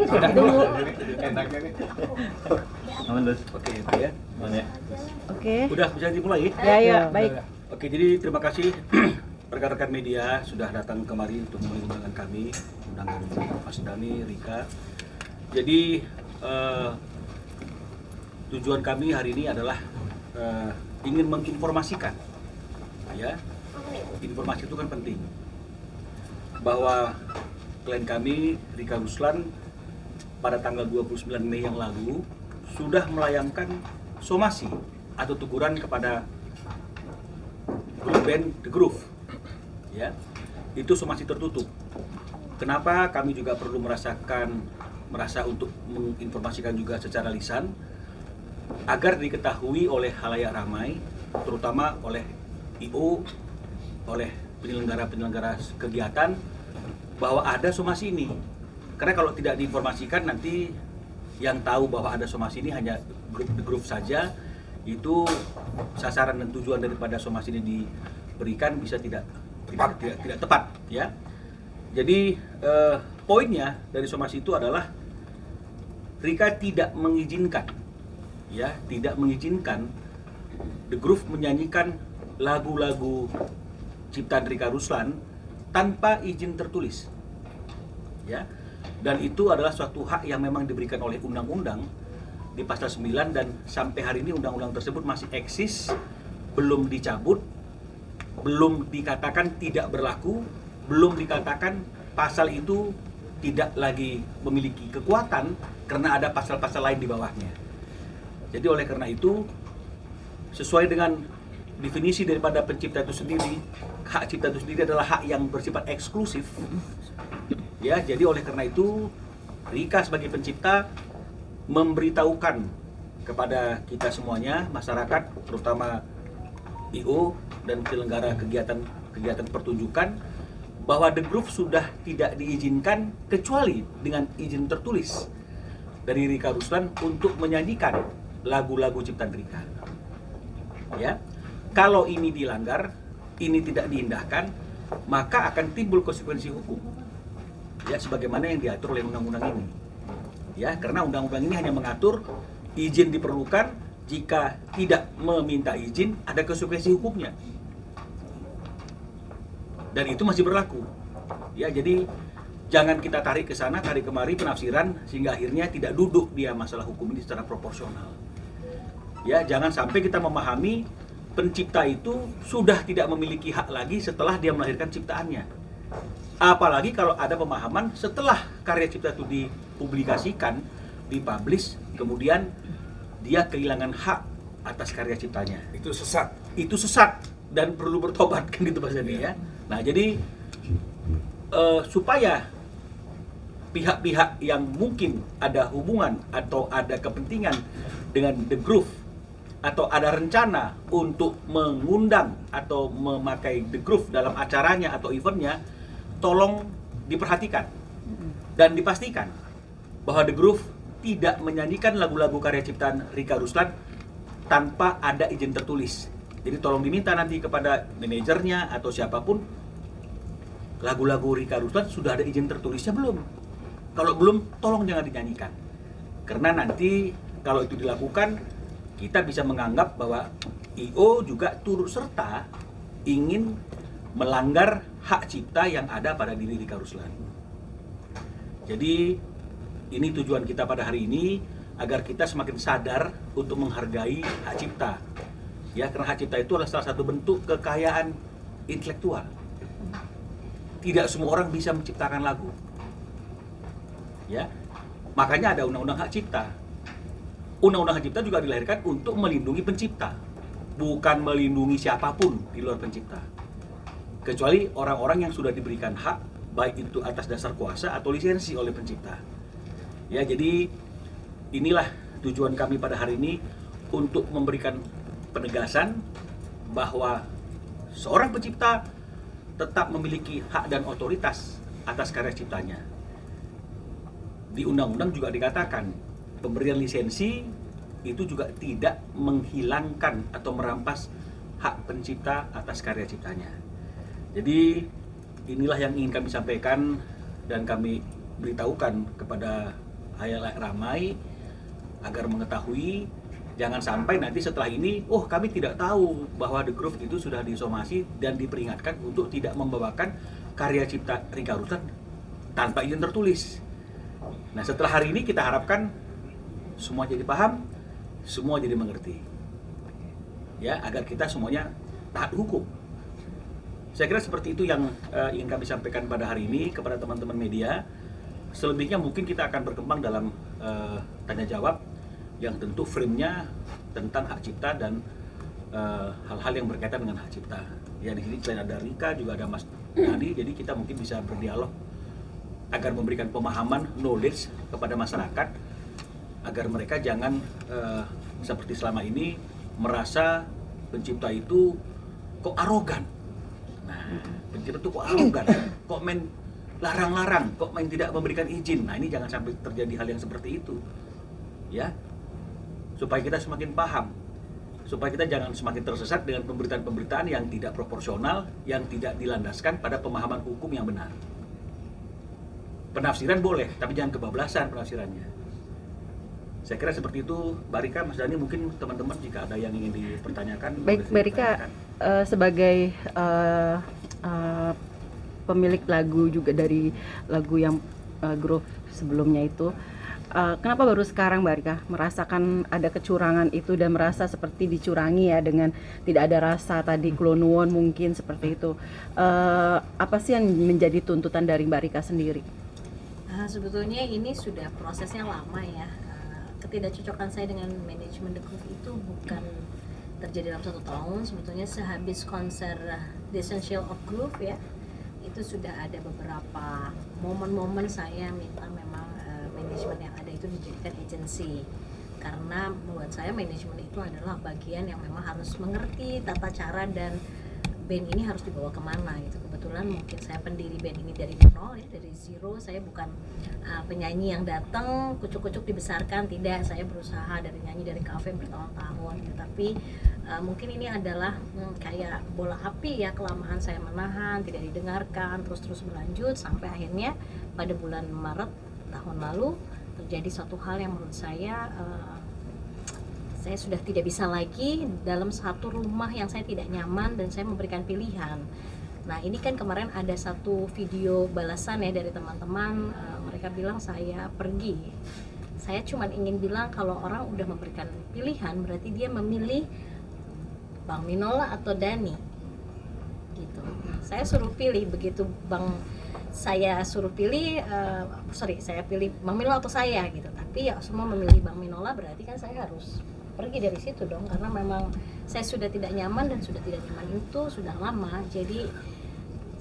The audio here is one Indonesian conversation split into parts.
Sudah dulu. Oke, ya. Oke. Udah bisa dimulai? Ya, baik. Oke, jadi terima kasih rekan-rekan media sudah datang kemari untuk memenuhi undangan kami, undangan Mas Dani, Rika. Jadi tujuan kami hari ini adalah ingin menginformasikan, ya. Informasi itu kan penting. Bahwa klien kami, Rika Ruslan, pada tanggal 29 Mei yang lalu sudah melayangkan somasi atau teguran kepada grup band The Groove, ya. Itu somasi tertutup. Kenapa kami juga perlu merasa untuk menginformasikan juga secara lisan agar diketahui oleh khalayak ramai, terutama oleh IO, oleh penyelenggara kegiatan, bahwa ada somasi ini. Karena kalau tidak diinformasikan, nanti yang tahu bahwa ada somasi ini hanya grup saja. Itu sasaran dan tujuan daripada somasi ini diberikan bisa tidak tepat, ya. Jadi poinnya dari somasi itu adalah Rika tidak mengizinkan The Groove menyanyikan lagu-lagu ciptaan Rika Ruslan tanpa izin tertulis, ya. Dan itu adalah suatu hak yang memang diberikan oleh undang-undang di pasal 9, dan sampai hari ini undang-undang tersebut masih eksis, belum dicabut, belum dikatakan tidak berlaku, belum dikatakan pasal itu tidak lagi memiliki kekuatan karena ada pasal-pasal lain di bawahnya. Jadi oleh karena itu, sesuai dengan definisi daripada pencipta itu sendiri, hak cipta itu sendiri adalah hak yang bersifat eksklusif, ya. Jadi oleh karena itu, Rika sebagai pencipta memberitahukan kepada kita semuanya, masyarakat, terutama IO dan penyelenggara kegiatan pertunjukan, bahwa The Groove sudah tidak diizinkan kecuali dengan izin tertulis dari Rika Ruslan untuk menyanyikan lagu-lagu ciptaan Rika, ya. Kalau ini dilanggar, ini tidak diindahkan, maka akan timbul konsekuensi hukum, ya, sebagaimana yang diatur oleh undang-undang ini, ya. Karena undang-undang ini hanya mengatur izin diperlukan, jika tidak meminta izin ada konsekuensi hukumnya, dan itu masih berlaku, ya. Jadi jangan kita tarik ke sana, tarik kemari penafsiran sehingga akhirnya tidak duduk dia masalah hukum ini secara proporsional, ya. Jangan sampai kita memahami pencipta itu sudah tidak memiliki hak lagi setelah dia melahirkan ciptaannya. Apalagi kalau ada pemahaman setelah karya cipta itu dipublikasikan, dipublish, kemudian dia kehilangan hak atas karya ciptanya. Itu sesat. Itu sesat dan perlu bertobat, kan gitu bahasanya, ya. Nah, jadi supaya pihak-pihak yang mungkin ada hubungan atau ada kepentingan dengan The Groove, atau ada rencana untuk mengundang atau memakai The Groove dalam acaranya atau eventnya, tolong diperhatikan dan dipastikan bahwa The Groove tidak menyanyikan lagu-lagu karya ciptaan Rika Ruslan tanpa ada izin tertulis. Jadi tolong diminta nanti kepada manajernya atau siapapun, lagu-lagu Rika Ruslan sudah ada izin tertulisnya belum? Kalau belum, tolong jangan dinyanyikan. Karena nanti kalau itu dilakukan, kita bisa menganggap bahwa IO juga turut serta ingin melanggar hak cipta yang ada pada diri Rika Ruslan. Jadi ini tujuan kita pada hari ini, agar kita semakin sadar untuk menghargai hak cipta, ya. Karena hak cipta itu adalah salah satu bentuk kekayaan intelektual. Tidak semua orang bisa menciptakan lagu, ya. Makanya ada undang-undang hak cipta. Undang-undang hak cipta juga dilahirkan untuk melindungi pencipta, bukan melindungi siapapun di luar pencipta, kecuali orang-orang yang sudah diberikan hak, baik itu atas dasar kuasa atau lisensi oleh pencipta, ya. Jadi inilah tujuan kami pada hari ini, untuk memberikan penegasan bahwa seorang pencipta tetap memiliki hak dan otoritas atas karya ciptanya. Di undang-undang juga dikatakan pemberian lisensi itu juga tidak menghilangkan atau merampas hak pencipta atas karya ciptanya. Jadi inilah yang ingin kami sampaikan dan kami beritahukan kepada halayak ramai agar mengetahui, jangan sampai nanti setelah ini, kami tidak tahu bahwa The Groove itu sudah disomasi dan diperingatkan untuk tidak membawakan karya cipta Rika Ruslan tanpa izin tertulis. Nah, setelah hari ini kita harapkan semua jadi paham, semua jadi mengerti. Ya, agar kita semuanya taat hukum. Saya kira seperti itu yang ingin kami sampaikan pada hari ini kepada teman-teman media. Selebihnya mungkin kita akan berkembang dalam tanya jawab yang tentu frame-nya tentang hak cipta dan hal-hal yang berkaitan dengan hak cipta. Ya, di sini selain ada Rika juga ada Mas Nadi, jadi kita mungkin bisa berdialog agar memberikan pemahaman, knowledge kepada masyarakat agar mereka jangan seperti selama ini merasa pencipta itu kok arogan. Nah, pencipta itu kok arogan, kok main larang-larang, kok main tidak memberikan izin. Nah, ini jangan sampai terjadi hal yang seperti itu. Ya. Supaya kita semakin paham. Supaya kita jangan semakin tersesat dengan pemberitaan-pemberitaan yang tidak proporsional, yang tidak dilandaskan pada pemahaman hukum yang benar. Penafsiran boleh, tapi jangan kebablasan penafsirannya. Saya kira seperti itu, Mbak Rika, Mas Dhani, mungkin teman-teman jika ada yang ingin dipertanyakan. Baik, Mbak Rika, sebagai pemilik lagu juga dari lagu yang Groove sebelumnya itu, kenapa baru sekarang Mbak Rika merasakan ada kecurangan itu dan merasa seperti dicurangi ya dengan tidak ada rasa tadi klonuwon mungkin seperti itu. Apa sih yang menjadi tuntutan dari Mbak Rika sendiri? Sebetulnya ini sudah prosesnya lama ya. Ketidakcocokan saya dengan manajemen The Groove itu bukan terjadi dalam 1 tahun. Sebetulnya sehabis konser The Essential of Groove ya, itu sudah ada beberapa momen-momen saya minta memang manajemen yang ada itu dijadikan agensi, karena menurut saya manajemen itu adalah bagian yang memang harus mengerti tata cara dan band ini harus dibawa kemana gitu. Kebetulan mungkin saya pendiri band ini dari nol ya, dari zero. Saya bukan penyanyi yang datang kucuk-kucuk dibesarkan, tidak. Saya berusaha dari nyanyi dari kafe bertahun-tahun gitu. Tapi mungkin ini adalah kayak bola api ya, kelamaan saya menahan, tidak didengarkan, terus berlanjut sampai akhirnya pada bulan Maret tahun lalu terjadi suatu hal yang menurut saya sudah tidak bisa lagi dalam satu rumah yang saya tidak nyaman dan saya memberikan pilihan. Nah, ini kan kemarin ada satu video balasan ya dari teman-teman, mereka bilang saya pergi. Saya cuma ingin bilang kalau orang udah memberikan pilihan berarti dia memilih Bang Minola atau Dhani gitu. Saya suruh pilih, begitu saya suruh pilih, saya pilih Bang Minola atau saya gitu. Tapi ya semua memilih Bang Minola, berarti kan saya harus pergi dari situ dong, karena memang saya sudah tidak nyaman dan sudah tidak nyaman itu sudah lama. Jadi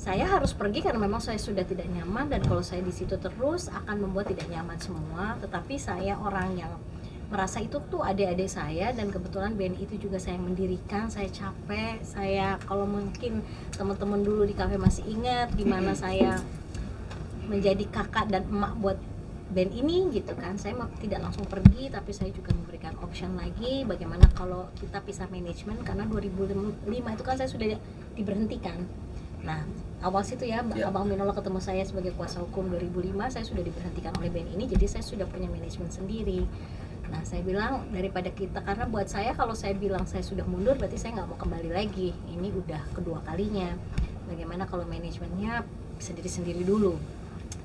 saya harus pergi karena memang saya sudah tidak nyaman, dan kalau saya di situ terus akan membuat tidak nyaman semua. Tetapi saya orang yang merasa itu tuh adik-adik saya, dan kebetulan band itu juga saya yang mendirikan. Saya capek, saya kalau mungkin teman-teman dulu di kafe masih ingat gimana saya menjadi kakak dan emak buat band ini gitu kan. Saya tidak langsung pergi, tapi saya juga memberikan option lagi bagaimana kalau kita pisah manajemen, karena 2005 itu kan saya sudah diberhentikan. Nah, awal situ ya, Abang Minola ketemu saya sebagai kuasa hukum 2005, saya sudah diberhentikan oleh band ini, jadi saya sudah punya manajemen sendiri. Nah, saya bilang daripada kita, karena buat saya kalau saya bilang saya sudah mundur berarti saya nggak mau kembali lagi. Ini udah kedua kalinya. Bagaimana kalau manajemennya sendiri-sendiri dulu,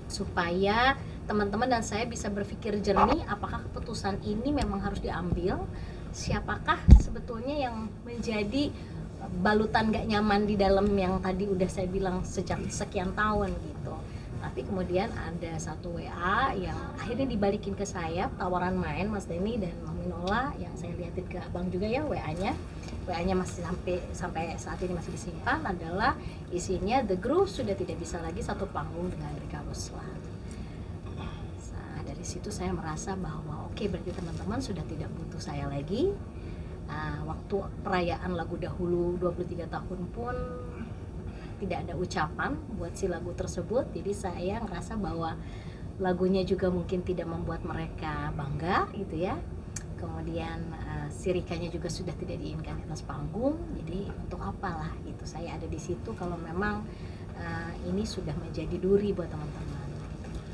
supaya teman-teman dan saya bisa berpikir jernih, apakah keputusan ini memang harus diambil, siapakah sebetulnya yang menjadi balutan gak nyaman di dalam yang tadi udah saya bilang sejak sekian tahun gitu. Tapi kemudian ada satu WA yang akhirnya dibalikin ke saya, tawaran main Mas Denny dan Mang Minola, yang saya lihatin ke abang juga ya WA-nya masih sampai saat ini masih disimpan, adalah isinya The Groove sudah tidak bisa lagi satu panggung dengan Rika Ruslan. Di situ saya merasa bahwa oke, berarti teman-teman sudah tidak butuh saya lagi. Waktu perayaan lagu dahulu 23 tahun pun tidak ada ucapan buat si lagu tersebut. Jadi saya ngerasa bahwa lagunya juga mungkin tidak membuat mereka bangga gitu ya. Kemudian si Rikanya juga sudah tidak diinginkan di atas panggung, jadi untuk apalah gitu saya ada di situ kalau memang ini sudah menjadi duri buat teman-teman.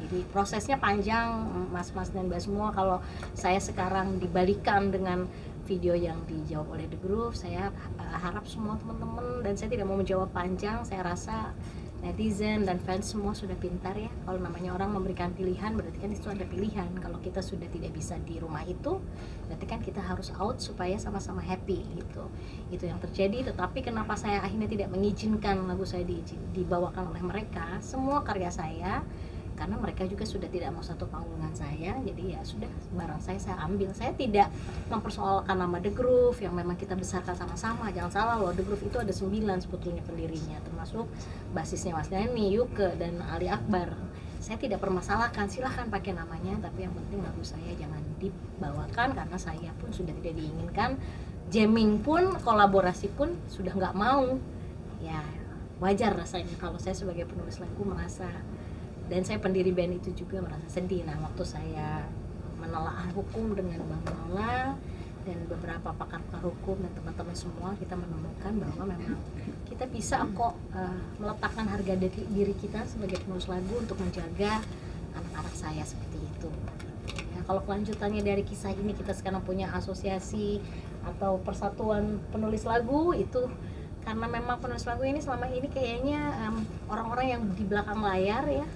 Jadi prosesnya panjang, mas-mas dan mbak semua. Kalau saya sekarang dibalikan dengan video yang dijawab oleh The Groove, saya harap semua teman-teman, dan saya tidak mau menjawab panjang, saya rasa netizen dan fans semua sudah pintar ya. Kalau namanya orang memberikan pilihan, berarti kan itu ada pilihan. Kalau kita sudah tidak bisa di rumah itu, berarti kan kita harus out supaya sama-sama happy gitu. Itu yang terjadi. Tetapi kenapa saya akhirnya tidak mengizinkan lagu saya dibawakan oleh mereka, semua karya saya, karena mereka juga sudah tidak mau satu panggungan saya. Jadi ya sudah, barang saya ambil. Saya tidak mempersoalkan nama The Groove yang memang kita besarkan sama-sama. Jangan salah loh, The Groove itu ada 9 sebetulnya pendirinya, termasuk basisnya Mas Dhani, Yuke, dan Ali Akbar. Saya tidak permasalahkan, silahkan pakai namanya, tapi yang penting lagu saya jangan dibawakan, karena saya pun sudah tidak diinginkan. Jamming pun, kolaborasi pun sudah nggak mau. Ya wajar rasanya kalau saya sebagai penulis lagu merasa, dan saya pendiri band itu juga merasa sedih. Nah, waktu saya menelaah hukum dengan Bang Nola dan beberapa pakar-pakar hukum dan teman-teman semua, kita menemukan bahwa memang kita bisa kok meletakkan harga diri kita sebagai penulis lagu untuk menjaga anak-anak saya seperti itu. Ya, kalau kelanjutannya dari kisah ini, kita sekarang punya asosiasi atau persatuan penulis lagu, itu karena memang penulis lagu ini selama ini kayaknya orang-orang yang di belakang layar ya,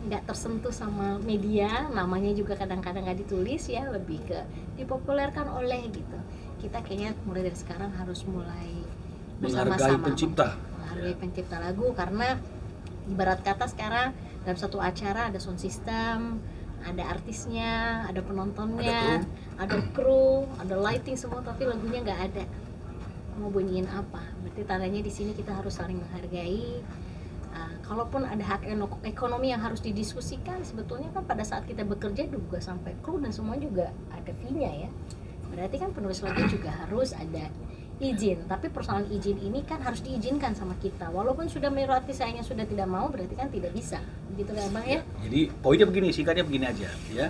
nggak tersentuh sama media, namanya juga kadang-kadang nggak ditulis ya, lebih ke dipopulerkan oleh gitu. Kita kayaknya mulai dari sekarang harus mulai menghargai pencipta, menghargai pencipta lagu, karena ibarat kata sekarang dalam satu acara ada sound system, ada artisnya, ada penontonnya, ada kru, ada lighting semua, tapi lagunya nggak ada. Mau bunyiin apa? Berarti tandanya di sini kita harus saling menghargai. Kalaupun ada hak ekonomi yang harus didiskusikan, sebetulnya kan pada saat kita bekerja juga sampai kru dan semua juga ada fee-nya ya. Berarti kan penulis lagu juga harus ada izin, tapi persoalan izin ini kan harus diizinkan sama kita. Walaupun sudah melewati sayangnya sudah tidak mau, berarti kan tidak bisa. Begitu kan Bang ya? Jadi poinnya begini, singkatnya begini aja ya.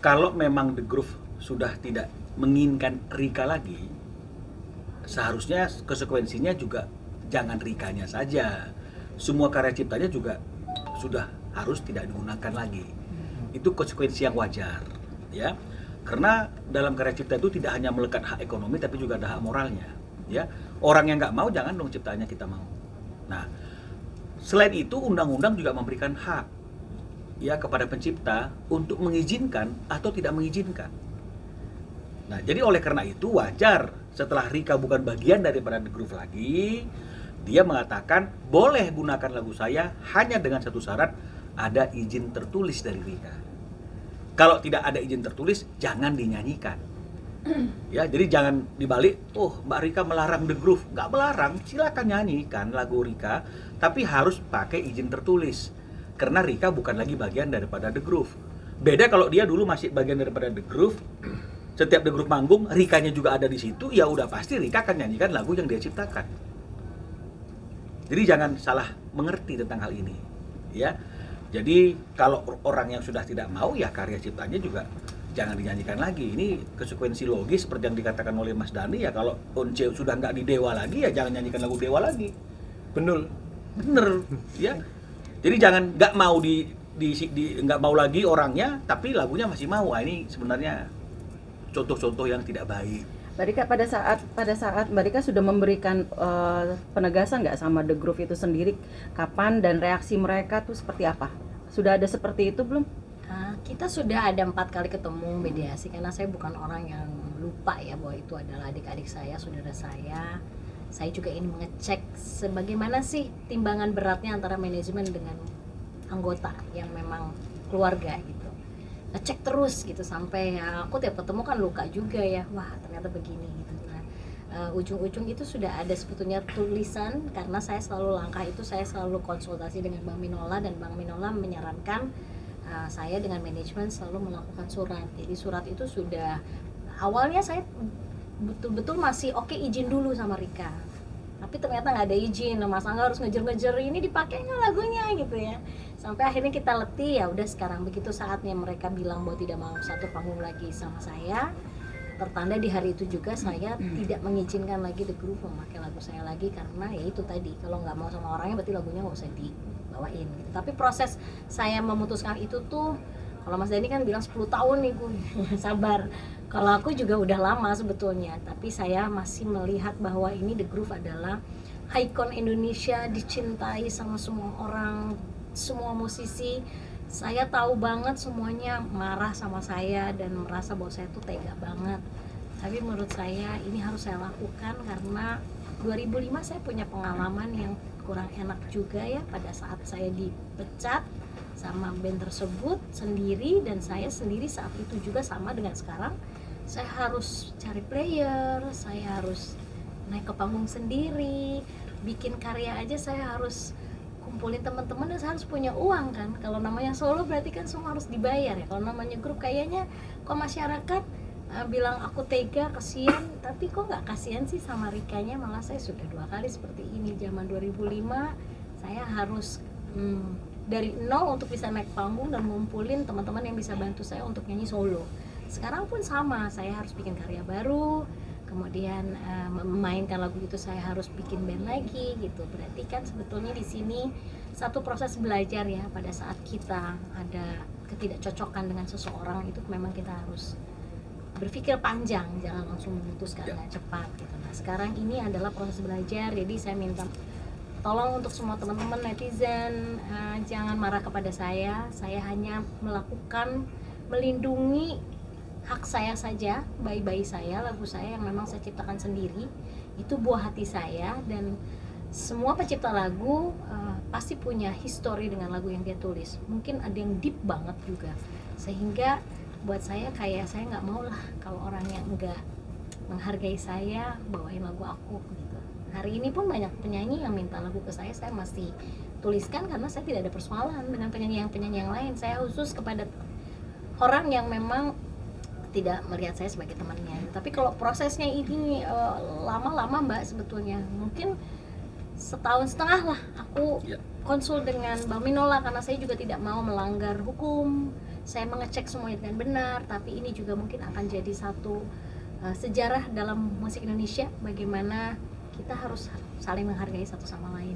Kalau memang The Groove sudah tidak menginginkan Rika lagi, seharusnya konsekuensinya juga jangan Rikanya saja. Semua karya ciptanya juga sudah harus tidak digunakan lagi. Itu konsekuensi yang wajar ya. Karena dalam karya cipta itu tidak hanya melekat hak ekonomi, tapi juga ada hak moralnya ya. Orang yang nggak mau, jangan dong ciptanya kita mau. Nah, selain itu undang-undang juga memberikan hak ya kepada pencipta untuk mengizinkan atau tidak mengizinkan. Nah, jadi oleh karena itu wajar setelah Rika bukan bagian daripada The Groove lagi, dia mengatakan boleh gunakan lagu saya hanya dengan satu syarat, ada izin tertulis dari Rika. Kalau tidak ada izin tertulis, jangan dinyanyikan. Ya, jadi jangan dibalik, Mbak Rika melarang The Groove. Nggak melarang, silakan nyanyikan lagu Rika, tapi harus pakai izin tertulis. Karena Rika bukan lagi bagian daripada The Groove. Beda kalau dia dulu masih bagian daripada The Groove, setiap The Groove manggung, Rikanya juga ada di situ, ya udah pasti Rika akan nyanyikan lagu yang dia ciptakan. Jadi jangan salah mengerti tentang hal ini, ya. Jadi kalau orang yang sudah tidak mau, ya karya ciptanya juga jangan dinyanyikan lagi. Ini konsekuensi logis seperti yang dikatakan oleh Mas Dhani ya. Kalau Once sudah nggak di Dewa lagi, ya jangan nyanyikan lagu Dewa lagi. Bener, ya. Jadi jangan nggak mau nggak mau lagi orangnya, tapi lagunya masih mau. Ini sebenarnya contoh-contoh yang tidak baik. Mbak Rika, pada saat Mbak Rika sudah memberikan penegasan nggak sama The Groove itu sendiri, kapan dan reaksi mereka tuh seperti apa? Sudah ada seperti itu belum? Kita sudah ada 4 kali ketemu mediasi, karena saya bukan orang yang lupa ya bahwa itu adalah adik-adik saya, saudara saya. Saya juga ingin mengecek sebagaimana sih timbangan beratnya antara manajemen dengan anggota yang memang keluarga gitu. Ngecek terus gitu sampai ya, aku tiap ketemu kan luka juga ya, wah ternyata begini gitu. Nah, ujung-ujung itu sudah ada sebetulnya tulisan, karena saya selalu langkah itu saya selalu konsultasi dengan Bang Minola, dan Bang Minola menyarankan saya dengan manajemen selalu melakukan surat. Jadi surat itu sudah awalnya saya betul-betul masih oke izin dulu sama Rika. tapi ternyata nggak ada izin. Nah, Mas Angga harus ngejar-ngejar ini dipakai nggak lagunya gitu ya, sampai akhirnya kita letih. Ya udah, sekarang begitu saatnya mereka bilang bahwa tidak mau satu panggung lagi sama saya, tertanda di hari itu juga saya tidak mengizinkan lagi The Groove memakai lagu saya lagi, karena ya itu tadi, kalau nggak mau sama orangnya berarti lagunya nggak usah dibawain gitu. Tapi proses saya memutuskan itu tuh, kalau Mas Dani kan bilang 10 tahun nih Bu, sabar. Kalau aku juga udah lama sebetulnya, tapi saya masih melihat bahwa ini The Groove adalah ikon Indonesia, dicintai sama semua orang, semua musisi. Saya tahu banget semuanya marah sama saya dan merasa bahwa saya tuh tega banget. Tapi menurut saya ini harus saya lakukan karena 2005 saya punya pengalaman yang kurang enak juga ya, pada saat saya dipecat sama band tersebut sendiri, dan saya sendiri saat itu juga sama dengan sekarang. Saya harus cari player, saya harus naik ke panggung sendiri, bikin karya aja saya harus kumpulin teman-teman dan saya harus punya uang kan. Kalau namanya solo berarti kan semua harus dibayar ya. Kalau namanya grup kayaknya kok masyarakat bilang aku tega, kasihan, tapi kok nggak kasihan sih sama Rikanya. Malah saya sudah 2 kali seperti ini. Zaman 2005 saya harus dari nol untuk bisa naik panggung dan ngumpulin teman-teman yang bisa bantu saya untuk nyanyi solo. Sekarang pun sama, saya harus bikin karya baru, kemudian memainkan lagu itu saya harus bikin band lagi gitu. Berarti kan sebetulnya di sini satu proses belajar ya. Pada saat kita ada ketidakcocokan dengan seseorang itu memang kita harus berpikir panjang, jangan langsung memutuskan cepat gitu. Nah, sekarang ini adalah proses belajar, jadi saya minta tolong untuk semua teman-teman netizen, jangan marah kepada saya hanya melakukan, melindungi hak saya saja, bayi-bayi saya, lagu saya yang memang saya ciptakan sendiri, itu buah hati saya. Dan semua pencipta lagu pasti punya histori dengan lagu yang dia tulis, mungkin ada yang deep banget juga, sehingga buat saya kayak saya nggak mau lah kalau orang yang nggak menghargai saya bawain lagu aku gitu. Hari ini pun banyak penyanyi yang minta lagu ke saya masih tuliskan karena saya tidak ada persoalan dengan penyanyi yang lain. Saya khusus kepada orang yang memang tidak melihat saya sebagai temannya. Tapi kalau prosesnya ini lama-lama Mbak, sebetulnya mungkin 1,5 tahun lah aku konsul dengan Bang Minola, karena saya juga tidak mau melanggar hukum. Saya mengecek semuanya dengan benar, tapi ini juga mungkin akan jadi satu sejarah dalam musik Indonesia, bagaimana kita harus saling menghargai satu sama lain.